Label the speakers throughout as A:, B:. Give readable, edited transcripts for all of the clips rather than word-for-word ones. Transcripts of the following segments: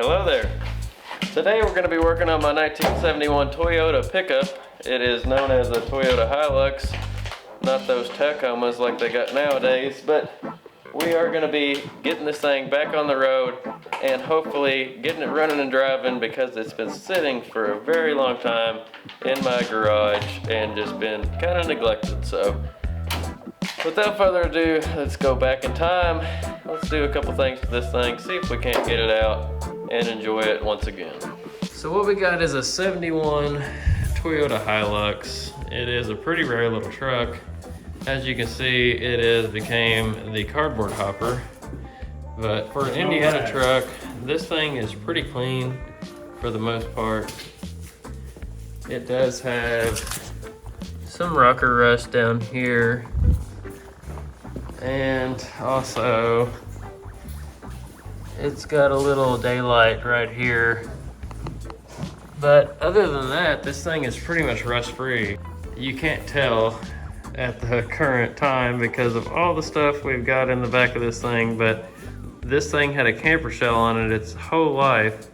A: Hello there. Today we're going to be working on my 1971 Toyota pickup. It is known as a Toyota Hilux, not those Tacomas like they got nowadays, but we are going to be getting this thing back on the road and hopefully getting it running and driving because it's been sitting for a very long time in my garage and just been kind of neglected. So without further ado, let's go back in time. Let's do a couple things to this thing, see if we can't get it out and enjoy it once again. So what we got is a 71 Toyota Hilux. It is a pretty rare little truck. As you can see, it has became the cardboard hopper. But for an Indiana truck, this thing is pretty clean for the most part. It does have some rocker rust down here. And also, it's got a little daylight right here. But other than that, this thing is pretty much rust-free. You can't tell at the current time because of all the stuff we've got in the back of this thing, but this thing had a camper shell on it its whole life.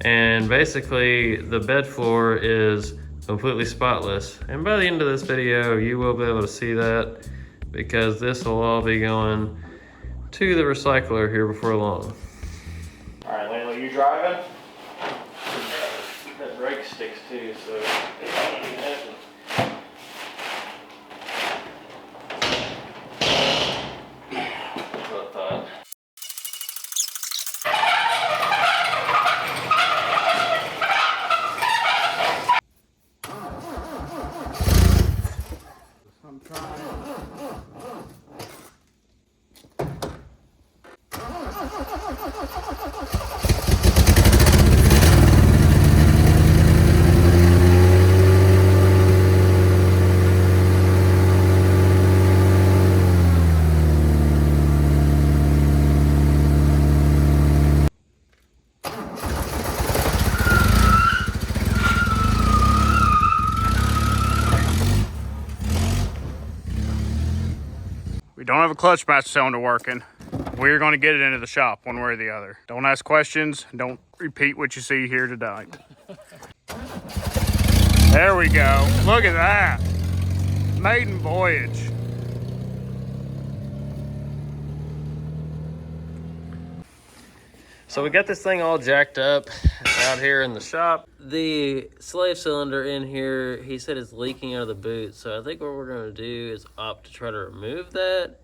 A: And basically, the bed floor is completely spotless. And by the end of this video, you will be able to see that because this will all be going to the recycler here before long. All right, Layla, you driving? That brake sticks too, so it can't even happen. That's what I thought.
B: I'm trying. We don't have a clutch master cylinder working. We're going to get it into the shop one way or the other. Don't ask questions. Don't repeat what you see here tonight. There we go. Look at that. Maiden voyage.
A: So we got this thing all jacked up out here in the shop. The slave cylinder in here, he said it's leaking out of the boot. So I think what we're gonna do is opt to try to remove that.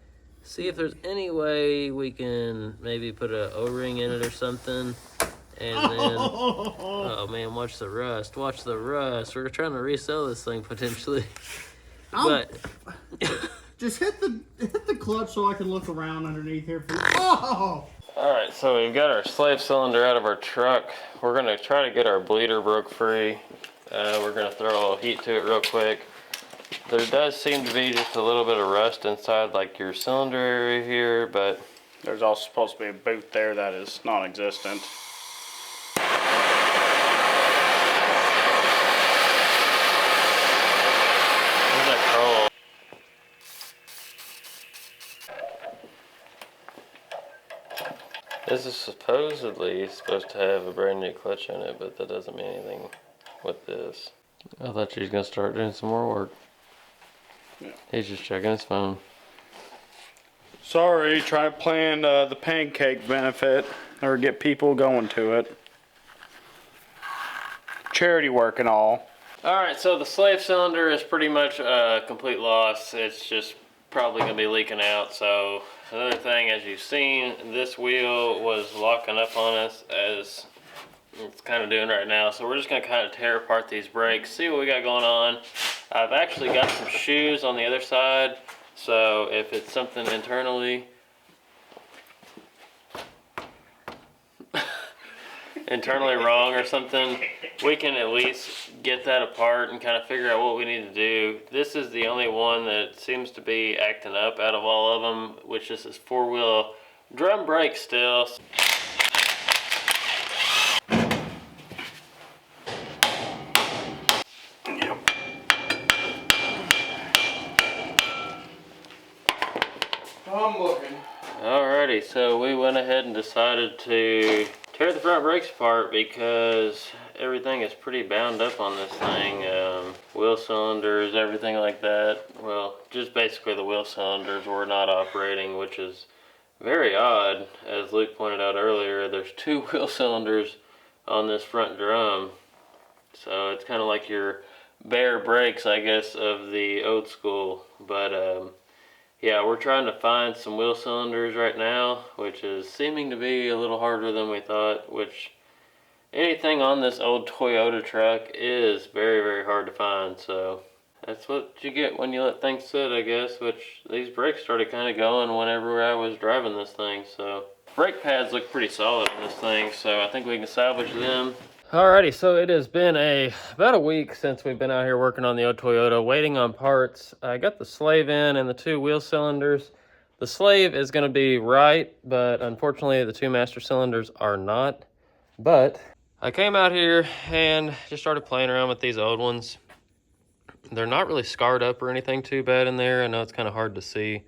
A: See if there's any way we can maybe put a O-ring in it or something. And then, oh man, watch the rust, watch the rust. We're trying to resell this thing potentially. But
B: just hit the clutch so I can look around underneath here. Oh!
A: Alright, so we've got our slave cylinder out of our truck. We're going to try to get our bleeder broke free. We're going to throw a little heat to it real quick. There does seem to be just a little bit of rust inside like your cylinder area here, but
B: There's also supposed to be a boot there that is non-existent.
A: where's that crawl? This is supposedly supposed to have a brand new clutch in it, but that doesn't mean anything with this. I thought she was going to start doing some more work.
B: Yeah.
A: He's just checking his phone.
B: Sorry, try playing the pancake benefit or get people going to it. Charity work and all.
A: Alright, so the slave cylinder is pretty much a complete loss. It's just probably going to be leaking out. So another thing, as you've seen, this wheel was locking up on us as it's kind of doing right now. So we're just going to kind of tear apart these brakes, see what we got going on. I've actually got some shoes on the other side, so if it's something internally wrong or something, we can at least get that apart and kind of figure out what we need to do. This is the only one that seems to be acting up out of all of them, which is this four-wheel drum brake still.
B: I'm looking.
A: Alrighty, so we went ahead and decided to tear the front brakes apart because everything is pretty bound up on this thing. Wheel cylinders, everything like that. Well, just basically the wheel cylinders were not operating, which is very odd. As Luke pointed out earlier, there's 2 wheel cylinders on this front drum. So it's kind of like your bare brakes, I guess, of the old school. But yeah, we're trying to find some wheel cylinders right now, which is seeming to be a little harder than we thought, which anything on this old Toyota truck is very, very hard to find. So that's what you get when you let things sit, I guess, which these brakes started kind of going whenever I was driving this thing. So brake pads look pretty solid on this thing, so I think we can salvage them. Alrighty, so it has been about a week since we've been out here working on the old Toyota, waiting on parts. I got the slave in and the 2 wheel cylinders. The slave is going to be right, but unfortunately the 2 master cylinders are not. But I came out here and just started playing around with these old ones. They're not really scarred up or anything too bad in there. I know it's kind of hard to see,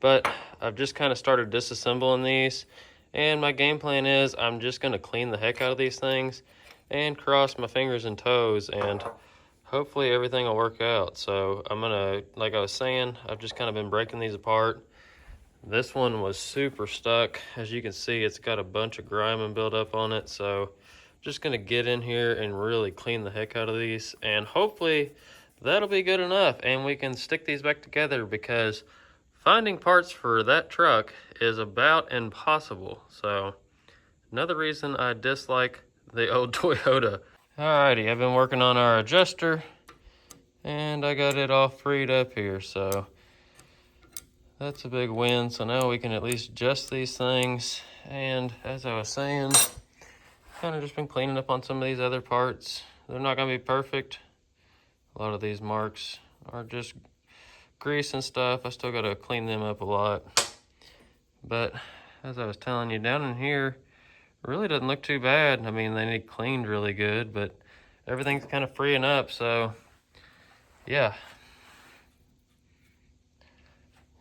A: but I've just kind of started disassembling these. And my game plan is I'm just going to clean the heck out of these things and cross my fingers and toes, and hopefully everything will work out. So I'm gonna, like I was saying, I've just kind of been breaking these apart. This one was super stuck. As you can see, it's got a bunch of grime and build up on it. So just gonna get in here and really clean the heck out of these, and hopefully that'll be good enough and we can stick these back together, because finding parts for that truck is about impossible. So another reason I dislike the old Toyota. Alrighty, I've been working on our adjuster and I got it all freed up here, so that's a big win. So now we can at least adjust these things. And as I was saying, kind of just been cleaning up on some of these other parts. They're not gonna be perfect. A lot of these marks are just grease and stuff. I still gotta clean them up a lot. But as I was telling you, down in here, really doesn't look too bad. I mean, they need cleaned really good, but everything's kind of freeing up. So yeah,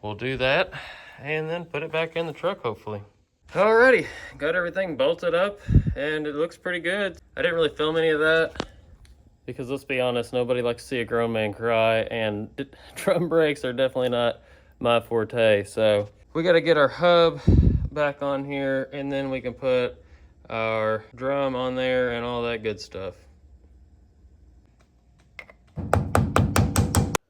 A: we'll do that and then put it back in the truck, hopefully. Alrighty, got everything bolted up and it looks pretty good. I didn't really film any of that because, let's be honest, nobody likes to see a grown man cry, and drum brakes are definitely not my forte. So we got to get our hub back on here, and then we can put our drum on there and all that good stuff.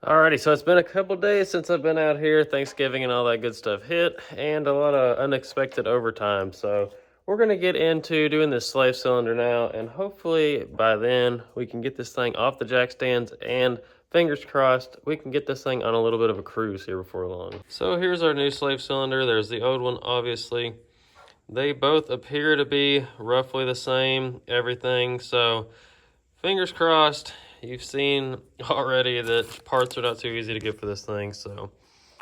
A: Alrighty, so it's been a couple days since I've been out here. Thanksgiving and all that good stuff hit, and a lot of unexpected overtime. So we're gonna get into doing this slave cylinder now, and hopefully by then we can get this thing off the jack stands, and fingers crossed we can get this thing on a little bit of a cruise here before long. So here's our new slave cylinder. There's the old one, obviously. They both appear to be roughly the same, everything. So fingers crossed. You've seen already that parts are not too easy to get for this thing. So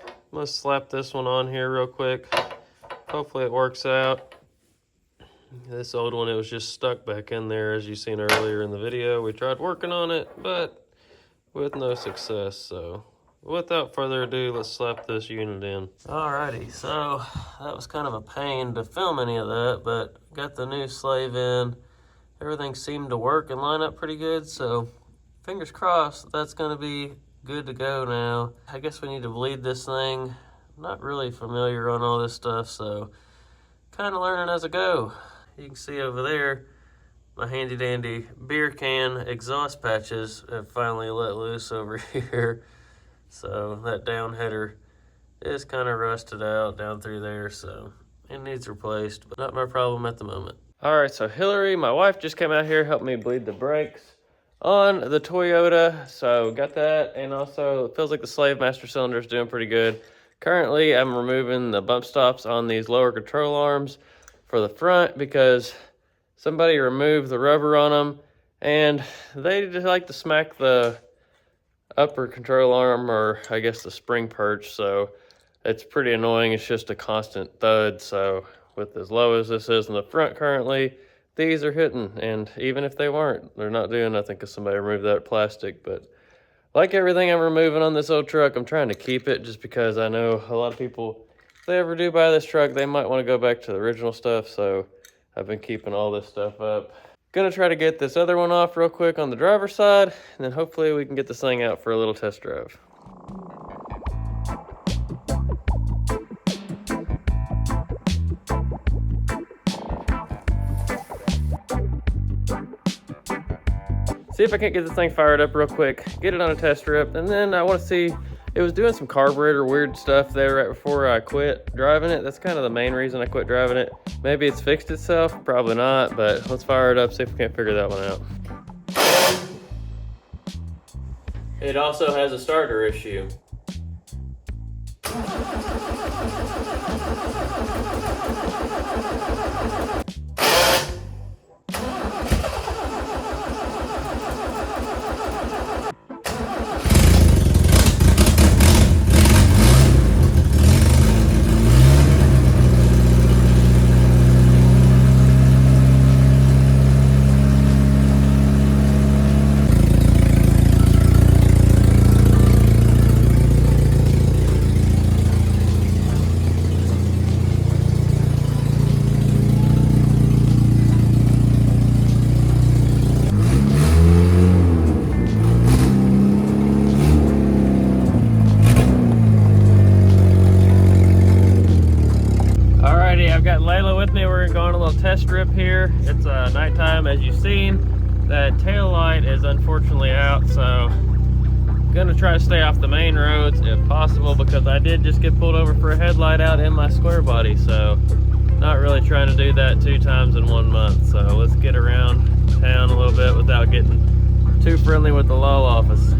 A: I'm gonna slap this one on here real quick. Hopefully it works out. This old one, it was just stuck back in there, as you seen earlier in the video. We tried working on it, but with no success. So without further ado, let's slap this unit in. Alrighty, so that was kind of a pain to film any of that, but got the new slave in. Everything seemed to work and line up pretty good, so fingers crossed that's gonna be good to go now. I guess we need to bleed this thing. I'm not really familiar on all this stuff, so kind of learning as I go. You can see over there, my handy dandy beer can exhaust patches have finally let loose over here. So that down header is kind of rusted out down through there, so it needs replaced, but not my problem at the moment. All right, so Hillary, my wife, just came out here, helped me bleed the brakes on the Toyota. So got that, and also it feels like the slave master cylinder is doing pretty good. Currently, I'm removing the bump stops on these lower control arms for the front because somebody removed the rubber on them, and they just like to smack the upper control arm, or I guess the spring perch, so it's pretty annoying. It's just a constant thud. So with as low as this is in the front currently, these are hitting, and even if they weren't, they're not doing nothing because somebody removed that plastic. But like everything I'm removing on this old truck, I'm trying to keep it, just because I know a lot of people, if they ever do buy this truck, they might want to go back to the original stuff. So I've been keeping all this stuff up. Gonna try to get this other one off real quick on the driver's side, and then hopefully we can get this thing out for a little test drive. See if I can't get this thing fired up real quick, get it on a test trip, and then I want to see, it was doing some carburetor weird stuff there right before I quit driving it. That's kind of the main reason I quit driving it. Maybe it's fixed itself, probably not, but let's fire it up, see if we can't figure that one out. It also has a starter issue. I've got Layla with me. We're going on a little test trip here. It's nighttime, as you've seen. That tail light is unfortunately out, so I'm gonna try to stay off the main roads if possible, because I did just get pulled over for a headlight out in my square body, so not really trying to do that 2 times in 1 month. So let's get around town a little bit without getting too friendly with the law office.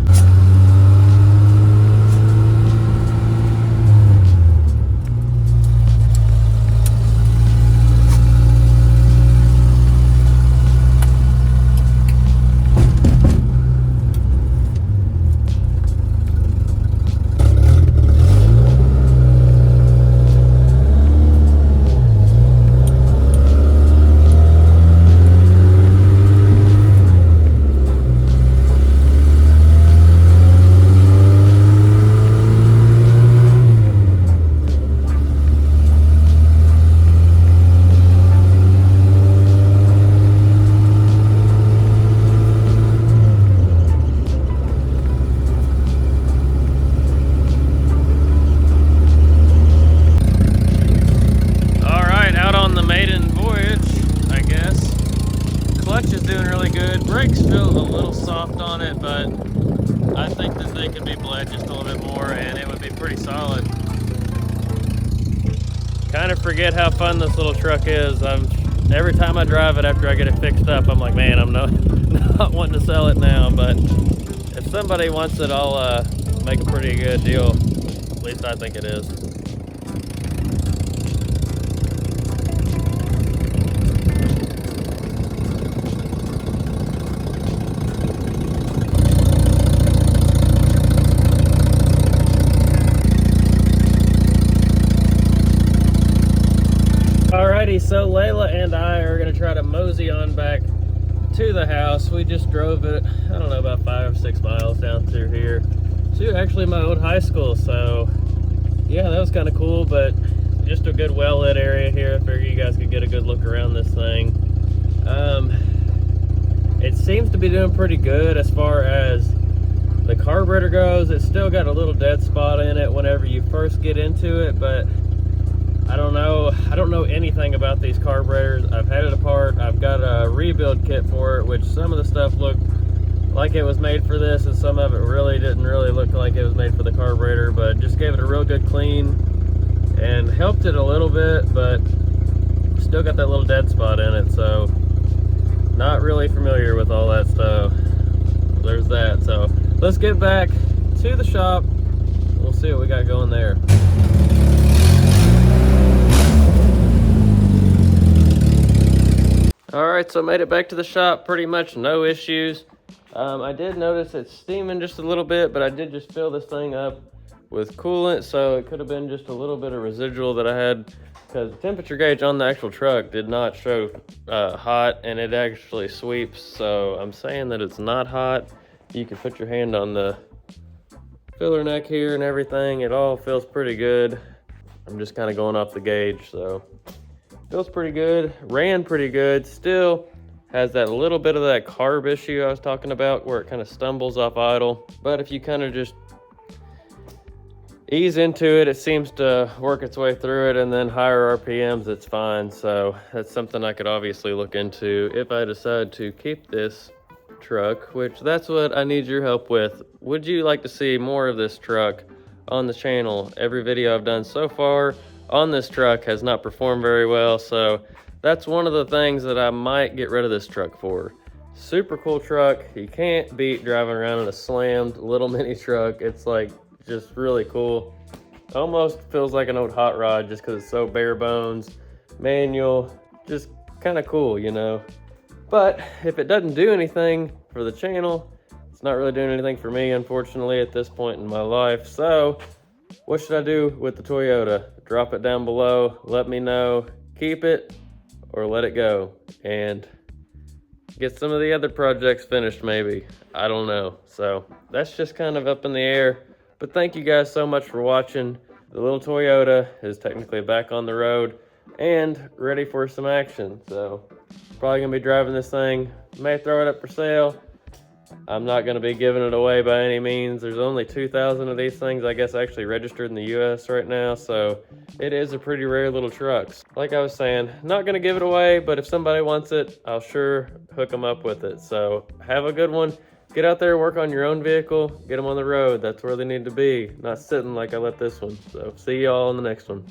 A: Brakes feel a little soft on it, but I think that they could be bled just a little bit more and it would be pretty solid. Kind of forget how fun this little truck is. Every time I drive it after I get it fixed up, I'm like, man, I'm not wanting to sell it now, but if somebody wants it, I'll make a pretty good deal. At least I think it is. Alrighty, so Layla and I are gonna try to mosey on back to the house. We just drove it, I don't know, about 5 or 6 miles down through here to actually my old high school. So yeah, that was kind of cool, but just a good well-lit area here. I figured you guys could get a good look around this thing. It seems to be doing pretty good as far as the carburetor goes. It's still got a little dead spot in it whenever you first get into it, but I don't know anything about these carburetors. I've had it apart. I've got a rebuild kit for it, which some of the stuff looked like it was made for this, and some of it didn't really look like it was made for the carburetor, but just gave it a real good clean and helped it a little bit, but still got that little dead spot in it, so not really familiar with all that stuff. There's that. So let's get back to the shop. We'll see what we got going there. Alright, so made it back to the shop, pretty much no issues. I did notice it's steaming just a little bit, but I did just fill this thing up with coolant, so it could have been just a little bit of residual that I had, because the temperature gauge on the actual truck did not show hot, and it actually sweeps, so I'm saying that it's not hot. You can put your hand on the filler neck here and everything. It all feels pretty good. I'm just kind of going off the gauge, so feels pretty good, ran pretty good. Still has that little bit of that carb issue I was talking about where it kind of stumbles off idle. But if you kind of just ease into it, it seems to work its way through it, and then higher RPMs, it's fine. So that's something I could obviously look into if I decide to keep this truck, which that's what I need your help with. Would you like to see more of this truck on the channel? Every video I've done so far on this truck has not performed very well, so that's one of the things that I might get rid of this truck for. Super cool truck. You can't beat driving around in a slammed little mini truck. It's like just really cool. Almost feels like an old hot rod just because it's so bare bones, manual, just kind of cool, you know. But if it doesn't do anything for the channel, it's not really doing anything for me, unfortunately, at this point in my life. So what should I do with the Toyota? Drop it down below, let me know. Keep it or let it go and get some of the other projects finished maybe. I don't know. So that's just kind of up in the air. But thank you guys so much for watching. The little Toyota is technically back on the road and ready for some action. So probably gonna be driving this thing. May throw it up for sale. I'm not gonna be giving it away by any means. There's only 2,000 of these things, I guess, actually registered in the US right now. So it is a pretty rare little truck. Like I was saying, not gonna give it away, but if somebody wants it, I'll sure hook them up with it. So have a good one. Get out there, work on your own vehicle, get them on the road. That's where they need to be, not sitting like I let this one. So see y'all in the next one.